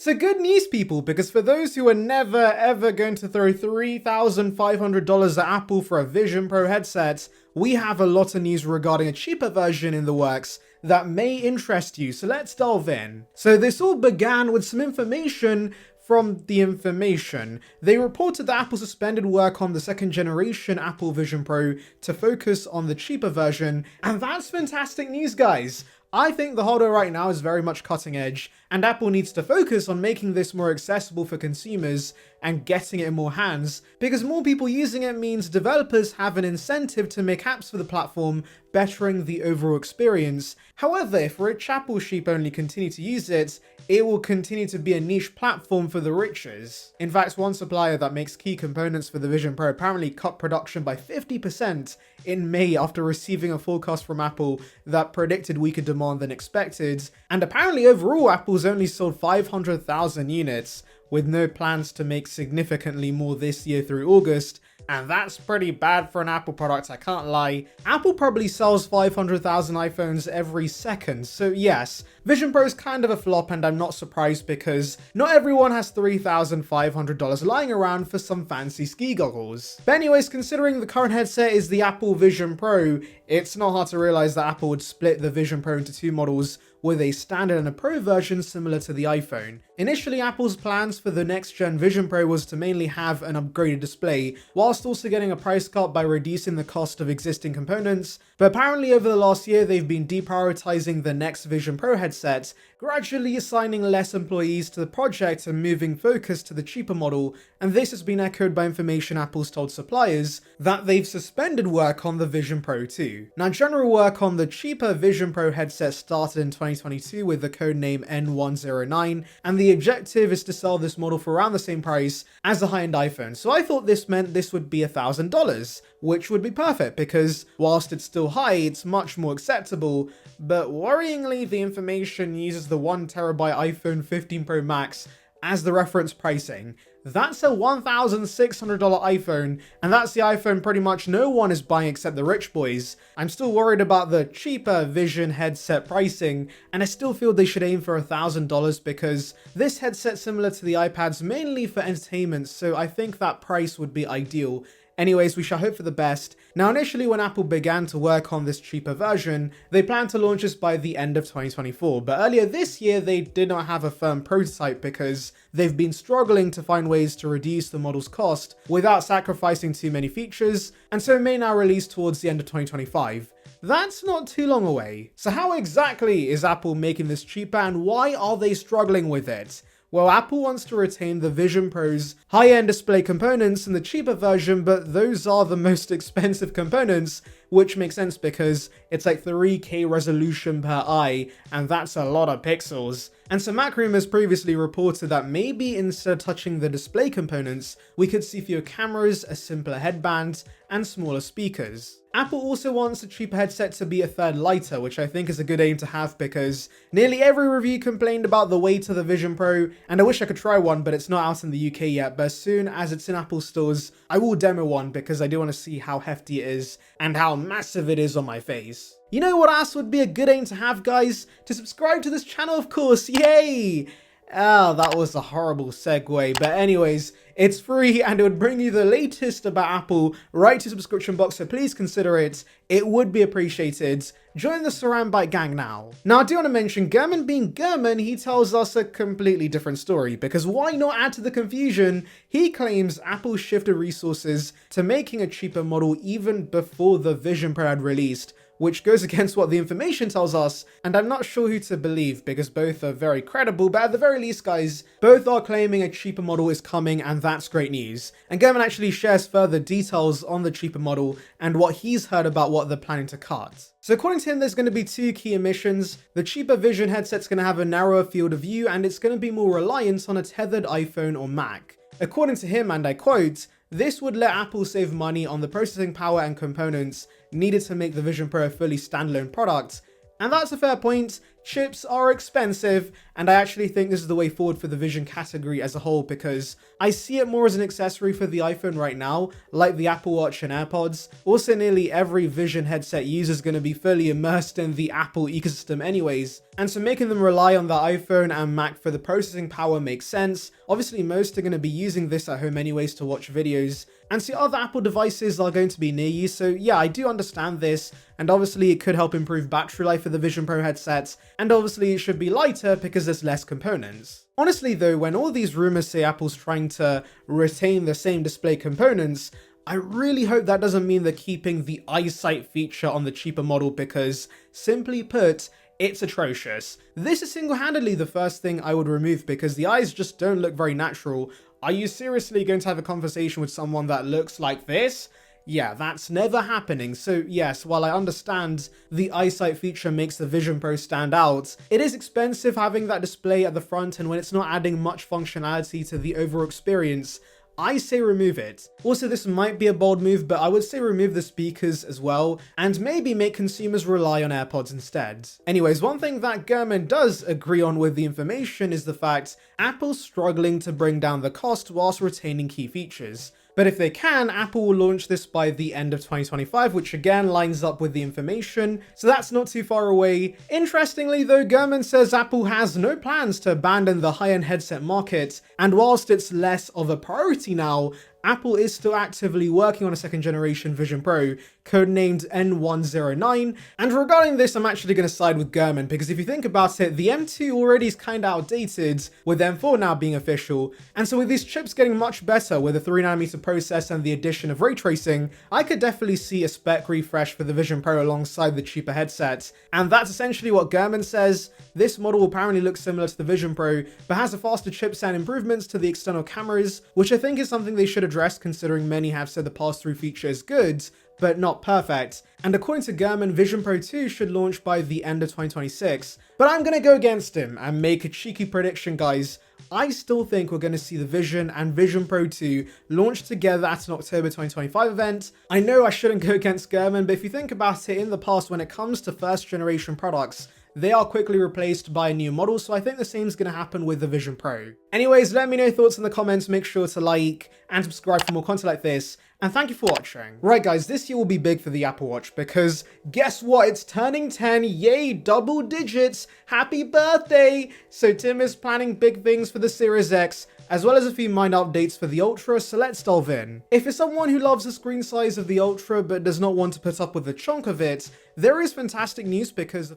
So good news, people, because for those who are never ever going to throw $3,500 at Apple for a Vision Pro headset, we have a lot of news regarding a cheaper version in the works that may interest you, so let's delve in. So this all began with some information from the information. They reported that Apple suspended work on the second generation Apple Vision Pro to focus on the cheaper version, and that's fantastic news, guys. I think the hardware right now is very much cutting edge, and Apple needs to focus on making this more accessible for consumers and getting it in more hands, because more people using it means developers have an incentive to make apps for the platform, bettering the overall experience. However, if rich Apple sheep only continue to use it, it will continue to be a niche platform for the riches. In fact, one supplier that makes key components for the Vision Pro apparently cut production by 50% in May after receiving a forecast from Apple that predicted weaker demand than expected, and apparently overall Apple's only sold 500,000 units, with no plans to make significantly more this year through August, and that's pretty bad for an Apple product, I can't lie. Apple probably sells 500,000 iPhones every second, so yes, Vision Pro is kind of a flop, and I'm not surprised because not everyone has $3,500 lying around for some fancy ski goggles. But anyways, considering the current headset is the Apple Vision Pro, it's not hard to realize that Apple would split the Vision Pro into two models with a standard and a Pro version similar to the iPhone. Initially, Apple's plans for the next gen Vision Pro was to mainly have an upgraded display, whilst also getting a price cut by reducing the cost of existing components, but apparently over the last year they've been deprioritizing the next Vision Pro headset, gradually assigning less employees to the project and moving focus to the cheaper model, and this has been echoed by information Apple's told suppliers that they've suspended work on the Vision Pro 2. Now, general work on the cheaper Vision Pro headset started in 2022 with the codename N109, and the objective is to sell this model for around the same price as the high-end iPhone. So I thought this meant this would be $1,000, which would be perfect because whilst it's still high, it's much more acceptable, but worryingly the information uses the 1TB iPhone 15 Pro Max as the reference pricing. That's a $1,600 iPhone, and that's the iPhone pretty much no one is buying except the rich boys. I'm still worried about the cheaper Vision headset pricing, and I still feel they should aim for $1,000 because this headset's similar to the iPads mainly for entertainment, so I think that price would be ideal. Anyways, we shall hope for the best. Now, initially when Apple began to work on this cheaper version, they planned to launch this by the end of 2024, but earlier this year they did not have a firm prototype because they've been struggling to find ways to reduce the model's cost without sacrificing too many features, and so it may now release towards the end of 2025. That's not too long away. So how exactly is Apple making this cheaper, and why are they struggling with it? Well, Apple wants to retain the Vision Pro's high-end display components in the cheaper version, but those are the most expensive components, which makes sense because it's like 3K resolution per eye, and that's a lot of pixels. And so Mac Rumors previously reported that maybe instead of touching the display components, we could see fewer cameras, a simpler headband, and smaller speakers. Apple also wants the cheaper headset to be a third lighter, which I think is a good aim to have because nearly every review complained about the weight of the Vision Pro, and I wish I could try one, but it's not out in the UK yet, but as soon as it's in Apple stores, I will demo one because I do want to see how hefty it is and how massive it is on my face. You know what else would be a good aim to have, guys? To subscribe to this channel, of course, yay! Oh, that was a horrible segue, but anyways, it's free and it would bring you the latest about Apple right to the subscription box, so please consider it. It would be appreciated. Join the Saranbyte gang now. Now, I do want to mention, Gurman being Gurman, he tells us a completely different story, because why not add to the confusion? He claims Apple shifted resources to making a cheaper model even before the Vision Pro had released, which goes against what the information tells us, and I'm not sure who to believe because both are very credible, but at the very least, guys, both are claiming a cheaper model is coming, and that's great news. And Gurman actually shares further details on the cheaper model and what he's heard about what they're planning to cut. So according to him, there's going to be two key emissions. The cheaper Vision headset's going to have a narrower field of view, and it's going to be more reliant on a tethered iPhone or Mac. According to him, and I quote, "This would let Apple save money on the processing power and components needed to make the Vision Pro a fully standalone product." And that's a fair point. chips are expensive, and I actually think this is the way forward for the vision category as a whole, because I see it more as an accessory for the iPhone right now, like the Apple Watch and AirPods. Also, nearly every vision headset user is going to be fully immersed in the Apple ecosystem anyways, and so making them rely on the iPhone and Mac for the processing power makes sense. Obviously, most are going to be using this at home anyways to watch videos, and so other Apple devices are going to be near you, so yeah, I do understand this, and obviously it could help improve battery life for the Vision Pro headsets, and obviously it should be lighter because there's less components. Honestly though, when all these rumors say Apple's trying to retain the same display components, I really hope that doesn't mean they're keeping the eyesight feature on the cheaper model, because simply put, it's atrocious. This is single-handedly the first thing I would remove because the eyes just don't look very natural. Are you seriously going to have a conversation with someone that looks like this? Yeah, that's never happening. So yes, while I understand the eyesight feature makes the Vision Pro stand out, it is expensive having that display at the front, and when it's not adding much functionality to the overall experience, I say remove it. Also, this might be a bold move, but I would say remove the speakers as well, and maybe make consumers rely on AirPods instead. Anyways, one thing that Gurman does agree on with the information is the fact Apple's struggling to bring down the cost whilst retaining key features. But if they can, Apple will launch this by the end of 2025, which again lines up with the information, so that's not too far away. Interestingly though, Gurman says Apple has no plans to abandon the high-end headset market, and whilst it's less of a priority now, Apple is still actively working on a second generation Vision Pro, codenamed N109, and regarding this I'm actually going to side with Gurman, because if you think about it, the M2 already is kinda outdated, with M4 now being official, and so with these chips getting much better with a 3nm process and the addition of ray tracing, I could definitely see a spec refresh for the Vision Pro alongside the cheaper headset, and that's essentially what Gurman says. This model apparently looks similar to the Vision Pro, but has a faster chipset and improvements to the external cameras, which I think is something they should address, considering many have said the pass-through feature is good, but not perfect. And according to Gurman, Vision Pro 2 should launch by the end of 2026. But I'm gonna go against him and make a cheeky prediction, guys. I still think we're going to see the Vision and Vision Pro 2 launch together at an October 2025 event. I know I shouldn't go against Gurman, but if you think about it, in the past when it comes to first generation products, they are quickly replaced by a new model, so I think the same is going to happen with the Vision Pro. Anyways, let me know your thoughts in the comments, make sure to like and subscribe for more content like this, and thank you for watching. Right guys, this year will be big for the Apple Watch, because guess what? It's turning 10, yay, double digits, happy birthday! So Tim is planning big things for the Series X, as well as a few minor updates for the Ultra, so let's delve in. If you're someone who loves the screen size of the Ultra but does not want to put up with the chunk of it, there is fantastic news, because